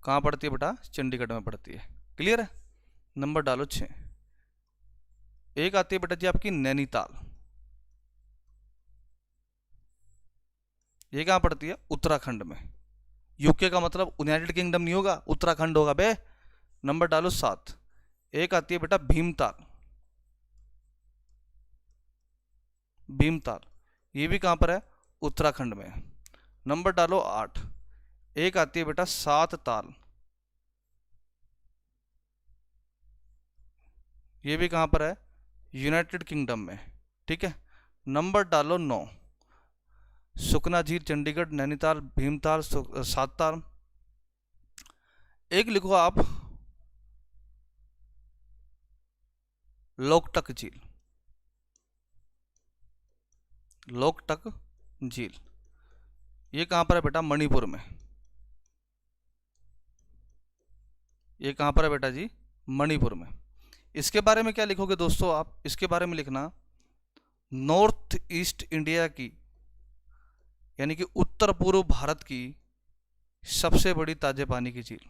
कहाँ पड़ती है बेटा? चंडीगढ़ में पड़ती है। क्लियर है? नंबर डालो 6। एक आती है बेटा जी आपकी नैनीताल। ये कहाँ पड़ती है? उत्तराखंड में। यूके का मतलब यूनाइटेड किंगडम नहीं होगा, उत्तराखंड होगा बे। नंबर डालो 7। एक आती है बेटा भीमताल। भीमताल ये भी कहाँ पर है? उत्तराखंड में है। नंबर डालो 8। एक आती है बेटा सात ताल। ये भी कहाँ पर है? यूनाइटेड किंगडम में। ठीक है। नंबर डालो 9। सुखना झील चंडीगढ़, नैनीताल, भीमताल, सात ताल। एक लिखो आप लोकटक झील। लोकटक झील ये कहाँ पर है बेटा? मणिपुर में। ये कहाँ पर है बेटा जी? मणिपुर में। इसके बारे में क्या लिखोगे दोस्तों आप? इसके बारे में लिखना नॉर्थ ईस्ट इंडिया की यानी कि उत्तर पूर्व भारत की सबसे बड़ी ताजे पानी की झील।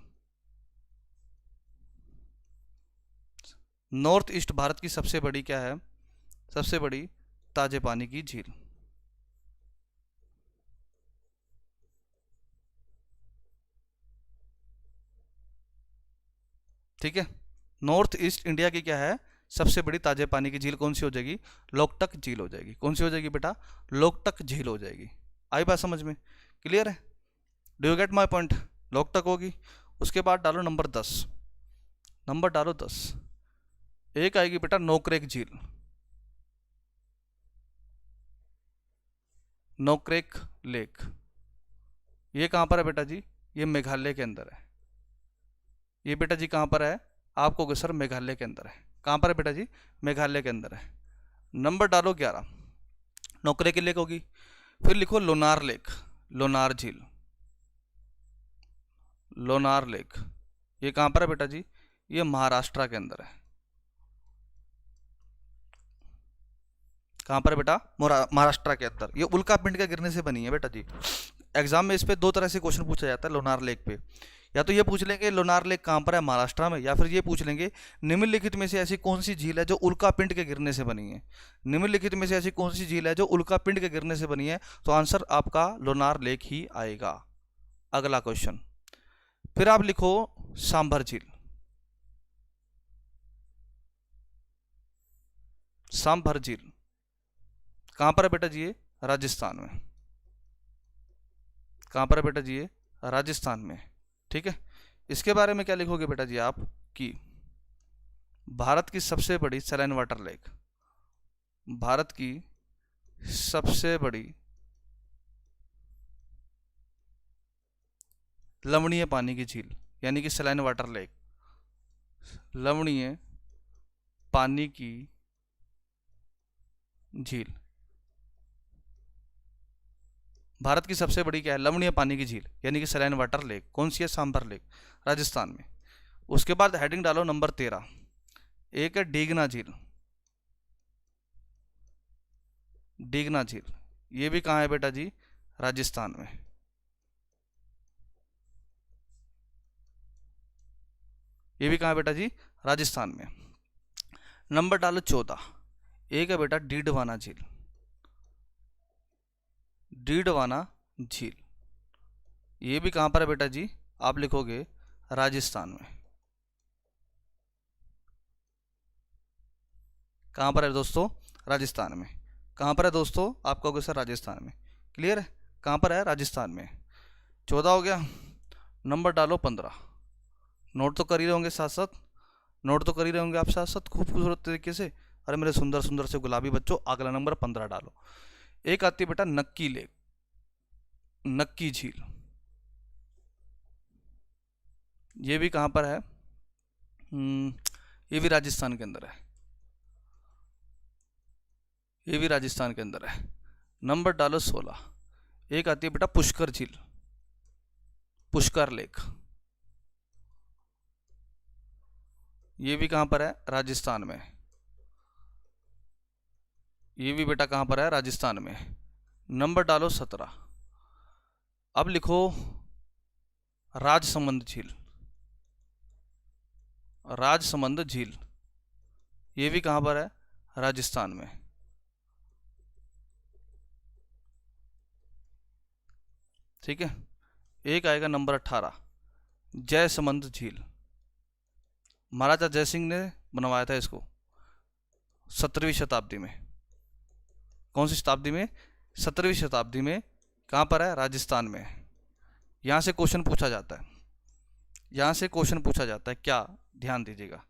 नॉर्थ ईस्ट भारत की सबसे बड़ी क्या है? सबसे बड़ी ताजे पानी की झील। ठीक है। नॉर्थ ईस्ट इंडिया की क्या है? सबसे बड़ी ताजे पानी की झील कौन सी हो जाएगी? लोकटक झील हो जाएगी। कौन सी हो जाएगी बेटा? लोकटक झील हो जाएगी। आई बात समझ में? क्लियर है? Do you get my point? Loktak होगी। उसके बाद डालो नंबर 10। नंबर डालो 10। एक आएगी बेटा नोकरेक झील। नोकरेक लेक ये कहाँ पर है बेटा जी? ये मेघालय के अंदर है। ये बेटा जी कहाँ पर है? आपको कहोगे सर मेघालय के अंदर है। कहाँ पर है बेटा जी? मेघालय के अंदर है। नंबर डालो 11। नोकरेक लेक होगी। फिर लिखो लोनार लेक। लोनार झील। लोनार लेक ये कहाँ पर है बेटा जी? ये महाराष्ट्र के अंदर है। कहाँ पर है बेटा? महाराष्ट्र के अंदर। ये उल्का पिंड के गिरने से बनी है बेटा जी। एग्जाम में इस पे दो तरह से क्वेश्चन पूछा जाता है लोनार लेक पे। या तो ये पूछ लेंगे लोनार लेक कहाँ पर है? महाराष्ट्र में। या फिर ये पूछ लेंगे निम्नलिखित में से ऐसी कौन सी झील है जो उल्का पिंड के गिरने से बनी है? निम्नलिखित में से ऐसी कौन सी झील है जो उल्का पिंड के गिरने से बनी है? तो आंसर आपका लोनार लेक ही आएगा। अगला क्वेश्चन। फिर आप लिखो सांभर झील। सांभर झील कहाँ पर है बेटा जी? ये राजस्थान में। कहाँ पर है बेटा जी? ये राजस्थान में। ठीक है। इसके बारे में क्या लिखोगे बेटा जी आप? कि भारत की सबसे बड़ी सैलाइन वाटर लेक। भारत की सबसे बड़ी लवणीय पानी की झील यानी कि सैलाइन वाटर लेक। लवणीय पानी की झील भारत की सबसे बड़ी क्या है? लवणीय पानी की झील यानी कि सैलाइन वाटर लेक। कौन सी है? सांभर लेक, राजस्थान में। उसके बाद हेडिंग डालो नंबर 13। एक है डीगना झील। डीगना झील ये भी कहाँ है बेटा जी? राजस्थान में। ये भी कहाँ है बेटा जी? राजस्थान में। नंबर डालो 14। एक है बेटा डीडवाना झील। डीडवाना झील ये भी कहाँ पर है बेटा जी? आप लिखोगे राजस्थान में। कहाँ पर है दोस्तों? राजस्थान में। कहाँ पर है दोस्तों? आप कहोगे सर राजस्थान में। क्लियर है? कहाँ पर है? राजस्थान में। 14 हो गया। नंबर डालो 15। नोट तो कर ही रहे होंगे साथ साथ, नोट तो कर ही रहे होंगे आप साथ साथ खूबसूरत तरीके से। अरे मेरे सुंदर सुंदर से गुलाबी बच्चों, अगला नंबर 15 डालो। एक आती है बेटा नक्की लेक, नक्की झील। ये भी कहाँ पर है? ये भी राजस्थान के अंदर है, ये भी राजस्थान के अंदर है। नंबर डालो 16। एक आती है बेटा पुष्कर झील, पुष्कर लेक। ये भी कहाँ पर है? राजस्थान में। ये भी बेटा कहाँ पर है? राजस्थान में। नंबर डालो 17। अब लिखो राजसमंद झील, राजसमंद झील। ये भी कहाँ पर है? राजस्थान में। ठीक है। एक आएगा नंबर 18 जयसमंद झील। महाराजा जयसिंह ने बनवाया था इसको 17वीं शताब्दी में। कौन सी शताब्दी में? 17वीं शताब्दी में। कहाँ पर है? राजस्थान में। यहाँ से क्वेश्चन पूछा जाता है, यहाँ से क्वेश्चन पूछा जाता है क्या, ध्यान दीजिएगा।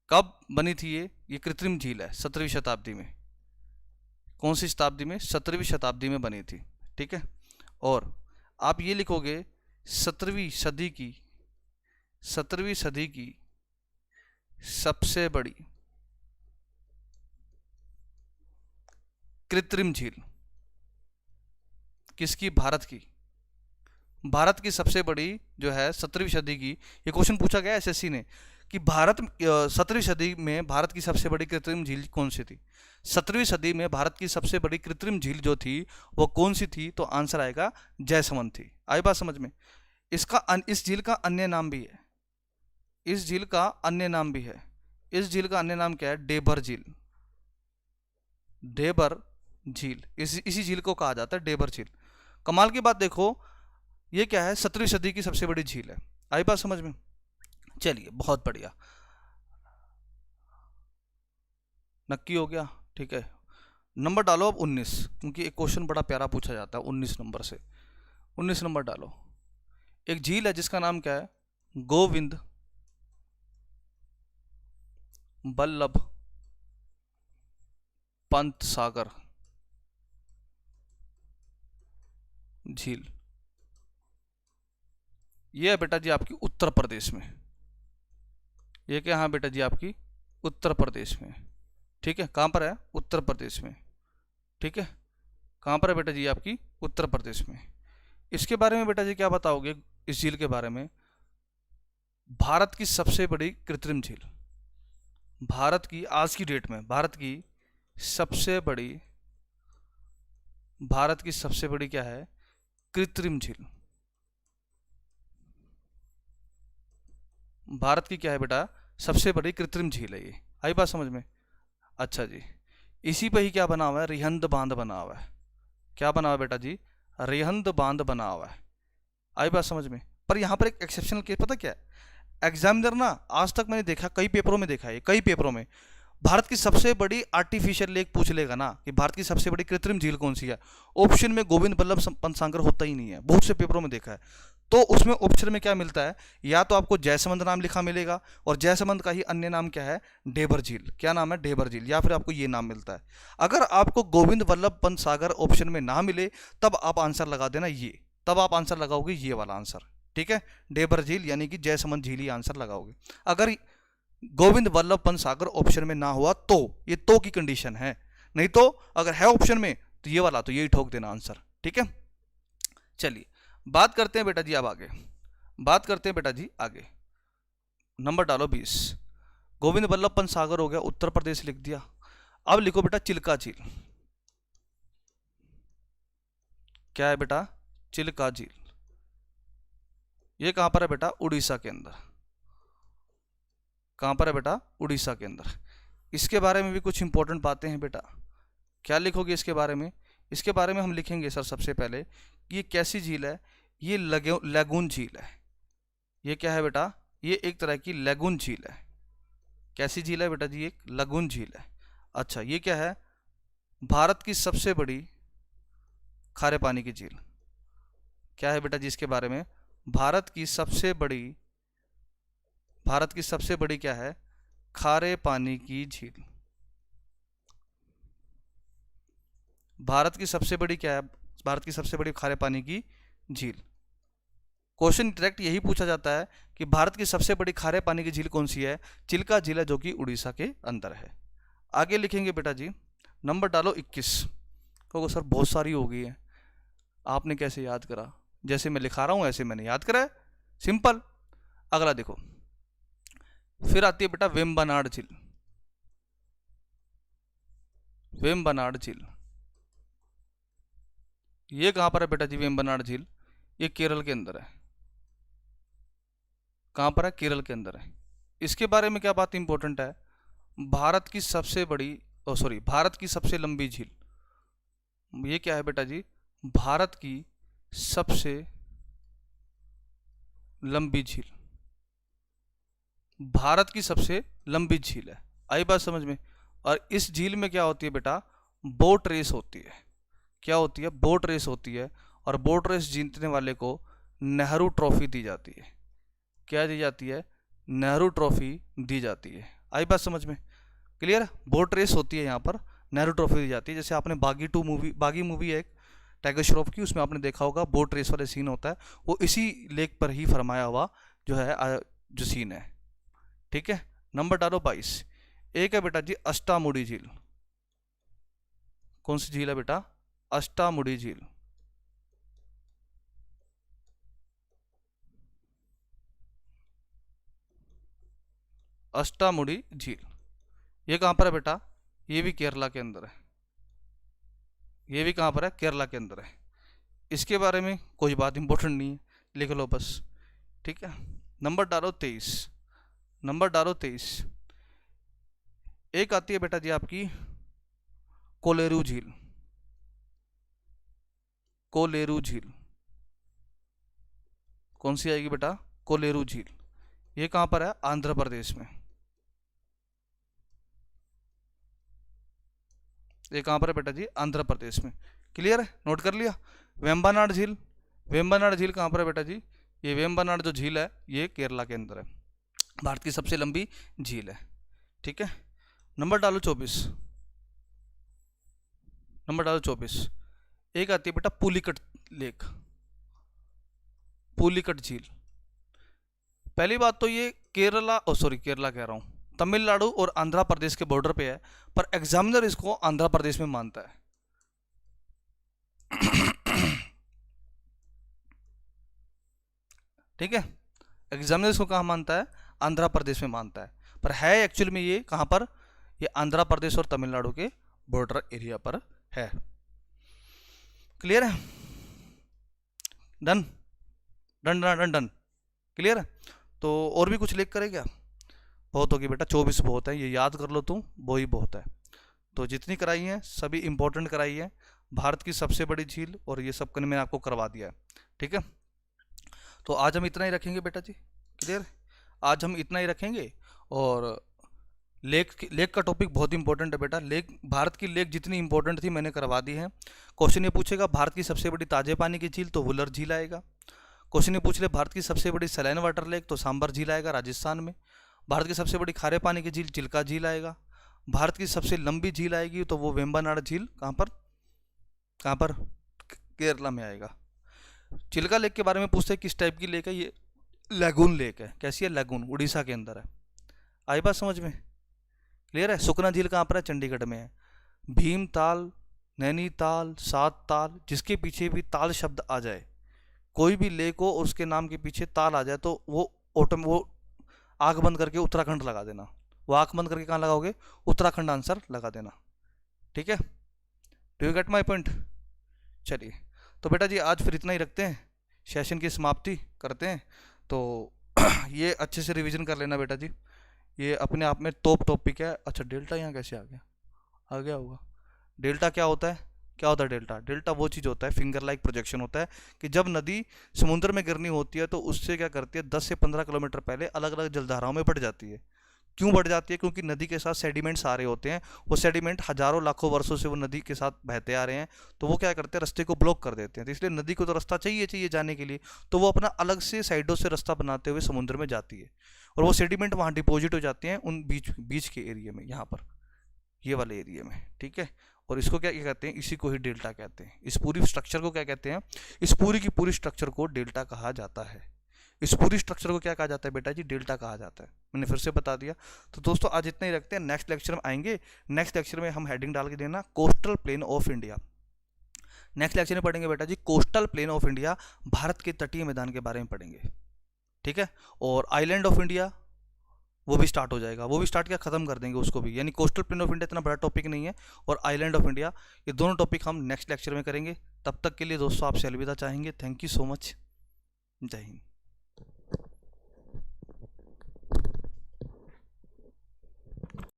कब बनी थी ये कृत्रिम झील है? 17वीं शताब्दी में। कौन सी शताब्दी में? 17वीं शताब्दी में बनी थी। ठीक है। और आप ये लिखोगे 17वीं सदी की, 17वीं सदी की सबसे बड़ी कृत्रिम झील किसकी? भारत की। भारत की सबसे बड़ी जो है 17वीं सदी की, ये क्वेश्चन पूछा गया एसएससी ने कि भारत 17वीं सदी में भारत की सबसे बड़ी कृत्रिम झील कौन सी थी? 17वीं सदी में भारत की सबसे बड़ी कृत्रिम झील जो थी वो कौन सी थी? तो आंसर आएगा जयसमंद थी। आई बात समझ में? इस झील का अन्य नाम भी है, इस झील का अन्य नाम भी है। इस झील का अन्य नाम क्या है? डेबर झील। डेबर झील, इसी झील को कहा जाता है डेबर झील। कमाल की बात देखो, ये क्या है? 17वीं सदी की सबसे बड़ी झील है। आई बात समझ में? चलिए बहुत बढ़िया, नक्की हो गया। ठीक है। नंबर डालो अब 19, क्योंकि एक क्वेश्चन बड़ा प्यारा पूछा जाता है 19 नंबर से। 19 नंबर डालो। एक झील है जिसका नाम क्या है? गोविंद बल्लभ पंत सागर झील। ये है बेटा जी आपकी उत्तर प्रदेश में। ये क्या? हाँ बेटा जी आपकी उत्तर प्रदेश में। ठीक है। कहाँ पर है? उत्तर प्रदेश में। ठीक है। कहाँ पर है बेटा जी? आपकी उत्तर प्रदेश में। इसके बारे में बेटा जी क्या बताओगे इस झील के बारे में? भारत की सबसे बड़ी कृत्रिम झील, भारत की आज की डेट में भारत की सबसे बड़ी, भारत की सबसे बड़ी क्या है? कृत्रिम झील। भारत की क्या है बेटा? सबसे बड़ी कृत्रिम झील है ये। आई बात समझ में? अच्छा जी। इसी पे ही क्या बना हुआ है? रिहंद बांध बना हुआ है। क्या बना हुआ है बेटा जी? रिहंद बांध बना हुआ है। आई बात समझ में? पर यहाँ पर एक एक्सेप्शनल केस पता क्या है? एग्जामिनर ना आज तक मैंने देखा, कई पेपरों में देखा है, कई पेपरों में भारत की सबसे बड़ी आर्टिफिशियल लेक पूछ लेगा ना कि भारत की सबसे बड़ी कृत्रिम झील कौन सी है, ऑप्शन में गोविंद बल्लभ पंत सागर होता ही नहीं है। बहुत से पेपरों में देखा है। तो उसमें ऑप्शन में क्या मिलता है? या तो आपको जयसमंद नाम लिखा मिलेगा, और जयसमंद का ही अन्य नाम क्या है? डेबर झील। क्या नाम है? डेबर झील। या फिर आपको ये नाम मिलता है। अगर आपको गोविंद बल्लभ पंत सागर ऑप्शन में ना मिले तब आप आंसर लगा देना ये, तब आप आंसर लगाओगे ये वाला आंसर। ठीक है। डेबर झील यानी कि जयसमंद झील ही आंसर लगाओगे। अगर गोविंद वल्लभ पंत सागर ऑप्शन में ना हुआ तो, ये तो की कंडीशन है, नहीं तो अगर है ऑप्शन में तो ये वाला, तो यही ठोक देना आंसर। ठीक है। चलिए बात करते हैं बेटा जी अब आगे, बात करते हैं बेटा जी आगे। नंबर डालो 20। गोविंद वल्लभ पंत सागर हो गया, उत्तर प्रदेश लिख दिया। अब लिखो बेटा चिल्का झील। क्या है बेटा? चिल्का झील। ये कहां पर है बेटा? उड़ीसा के अंदर। कहां पर है बेटा? उड़ीसा के अंदर। इसके बारे में भी कुछ इंपॉर्टेंट बातें हैं बेटा। क्या लिखोगे इसके बारे में? इसके बारे में हम लिखेंगे सर सबसे पहले कि ये कैसी झील है? ये लगून झील है। ये क्या है बेटा, ये एक तरह की लैगून झील है। कैसी झील है बेटा जी, एक लगून झील है। अच्छा ये क्या है, भारत की सबसे बड़ी खारे पानी की झील। क्या है बेटा जी इसके बारे में, भारत की सबसे बड़ी, भारत की सबसे बड़ी क्या है, खारे पानी की झील। भारत की सबसे बड़ी क्या है, भारत की सबसे बड़ी खारे पानी की झील। क्वेश्चन डायरेक्ट यही पूछा जाता है कि भारत की सबसे बड़ी खारे पानी की झील कौन सी है, चिल्का झील है, जो कि उड़ीसा के अंदर है। आगे लिखेंगे बेटा जी, नंबर डालो 21। कहोगे सर बहुत सारी हो गई है, आपने कैसे याद करा, जैसे मैं लिखा रहा हूं ऐसे मैंने याद करा है, सिंपल। अगला देखो, फिर आती है बेटा वेम्बनाड झील। वेम्बनाड झील ये कहां पर है बेटा जी, वेम्बनाड झील ये केरल के अंदर है। कहां पर है, केरल के अंदर है। इसके बारे में क्या बात इंपॉर्टेंट है, भारत की सबसे बड़ी, ओ सॉरी, भारत की सबसे लंबी झील। ये क्या है बेटा जी, भारत की सबसे लंबी झील, भारत की सबसे लंबी झील है। आई बात समझ में। और इस झील में क्या होती है बेटा, बोट रेस होती है। क्या होती है, बोट रेस होती है। और बोट रेस जीतने वाले को नेहरू ट्रॉफी दी जाती है। क्या दी जाती है, नेहरू ट्रॉफी दी जाती है। आई बात समझ में, क्लियर। बोट रेस होती है यहाँ पर, नेहरू ट्रॉफी दी जाती है। जैसे आपने बागी मूवी है एक टाइगर श्रॉफ की, उसमें आपने देखा होगा बोट रेस वाले सीन होता है, वो इसी लेक पर ही फरमाया हुआ जो है जो सीन है। ठीक है, नंबर डालो 22। एक है बेटा जी अष्टामुड़ी झील। कौन सी झील है बेटा, अष्टामुड़ी झील। अष्टामुड़ी झील ये कहां पर है बेटा, ये भी केरला के अंदर है। ये भी कहां पर है, केरला के अंदर है। इसके बारे में कोई बात इंपॉर्टेंट नहीं है, लिख लो बस। ठीक है, नंबर डालो 23। नंबर डालो 23। एक आती है बेटा जी आपकी कोलेरू झील। कोलेरू झील कौन सी आएगी बेटा, कोलेरू झील। ये कहां पर है, आंध्र प्रदेश में। ये कहां पर है बेटा जी, आंध्र प्रदेश में। क्लियर है, नोट कर लिया। वेम्बनाड झील, वेम्बनाड झील कहां पर है बेटा जी, ये वेम्बनाड जो झील है ये केरला के अंदर है, भारत की सबसे लंबी झील है। ठीक है, नंबर डालो 24। नंबर डालो 24। एक आती है बेटा पुलिकट लेक, पुलिकट झील। पहली बात तो ये केरला, ओ सॉरी केरला कह रहा हूं, तमिलनाडु और आंध्र प्रदेश के बॉर्डर पे है, पर एग्जामिनर इसको आंध्र प्रदेश में मानता है। ठीक है, एग्जामिनर इसको कहाँ मानता है, आंध्र प्रदेश में मानता है, पर है एक्चुअल में ये कहाँ पर, ये आंध्र प्रदेश और तमिलनाडु के बॉर्डर एरिया पर है। क्लियर है, done done done done done, clear है। तो और भी कुछ लिख करे क्या, बहुत होगी बेटा, 24 बहुत है, ये याद कर लो तुम, वो ही बहुत है। तो जितनी कराई है सभी इंपॉर्टेंट कराई है, भारत की सबसे बड़ी झील और ये सब मैंने आपको करवा दिया है। ठीक है, तो आज हम इतना ही रखेंगे बेटा जी, क्लियर। आज हम इतना ही रखेंगे। और लेक का टॉपिक बहुत इंपॉर्टेंट है बेटा। लेक, भारत की लेक जितनी इंपॉर्टेंट थी मैंने करवा दी है। क्वेश्चन ये पूछेगा भारत की सबसे बड़ी ताजे पानी की झील, तो वुलर झील आएगा। क्वेश्चन ये पूछ ले भारत की सबसे बड़ी सैलाइन वाटर लेक, तो सांबर झील आएगा राजस्थान में। भारत की सबसे बड़ी खारे पानी की झील चिल्का झील आएगा। भारत की सबसे लंबी झील आएगी तो वो वेम्बनाड झील कहाँ पर, कहाँ पर, केरला में आएगा। चिल्का लेक के बारे में पूछते हैं किस टाइप की लेक है, ये लैगून लेक है। कैसी है, लैगून, उड़ीसा के अंदर है। आई बात समझ में, क्लियर है। सुकना झील कहाँ पर है, चंडीगढ़ में है। भीमताल, नैनीताल, सात ताल, जिसके पीछे भी ताल शब्द आ जाए, कोई भी लेक हो और उसके नाम के पीछे ताल आ जाए, तो वो आंख बंद करके उत्तराखंड लगा देना। वो आंख बंद करके कहाँ लगाओगे, उत्तराखंड आंसर लगा देना। ठीक है, do you get my point. चलिए, तो बेटा जी आज फिर इतना ही रखते हैं, सेशन की समाप्ति करते हैं। तो ये अच्छे से रिवीजन कर लेना बेटा जी, ये अपने आप में टॉप टॉपिक है। अच्छा डेल्टा यहाँ कैसे आ गया, आ गया होगा। डेल्टा क्या होता है, क्या होता है डेल्टा? डेल्टा वो चीज़ होता है, फिंगर लाइक प्रोजेक्शन होता है कि जब नदी समुद्र में गिरनी होती है तो उससे क्या करती है, 10 से 15 किलोमीटर पहले अलग अलग जलधाराओं में बढ़ जाती है। क्यों बढ़ जाती है? क्योंकि नदी के साथ सेडिमेंट्स आ रहे होते हैं, वो सेडिमेंट हजारों लाखों वर्षों से वो नदी के साथ बहते आ रहे हैं, तो वो क्या करते हैं, रास्ते को ब्लॉक कर देते हैं। तो इसलिए नदी को तो रास्ता चाहिए चाहिए जाने के लिए, तो वो अपना अलग से साइडों से रास्ता बनाते हुए समुद्र में जाती है, और वो सेडिमेंट वहाँ डिपॉजिट हो जाते हैं उन बीच बीच के एरिया में, यहाँ पर ये वाले एरिया में, ठीक है। और इसको क्या क्या कहते हैं, इसी को ही डेल्टा कहते हैं। इस पूरी स्ट्रक्चर को क्या कहते हैं, इस पूरी की पूरी स्ट्रक्चर को डेल्टा कहा जाता है। इस पूरी स्ट्रक्चर को क्या कहा जाता है बेटा जी, डेल्टा कहा जाता है। मैंने फिर से बता दिया। तो दोस्तों आज इतना ही रखते हैं, नेक्स्ट लेक्चर में आएंगे। नेक्स्ट लेक्चर में हम हेडिंग डाल के देना coastal plain of India. Next lecture में पढ़ेंगे बेटा जी coastal plain of India, Bharat के तटीय मैदान के बारे में पढ़ेंगे, ठीक है। और आइलैंड ऑफ इंडिया वो भी स्टार्ट हो जाएगा, वो भी स्टार्ट क्या खत्म कर देंगे उसको भी, यानी कोस्टल प्लेन ऑफ इंडिया इतना बड़ा टॉपिक नहीं है, और आइलैंड ऑफ इंडिया, ये दोनों टॉपिक हम नेक्स्ट लेक्चर में करेंगे। तब तक के लिए दोस्तों आपसे अलविदा चाहेंगे। Thank you so much. जय हिंद।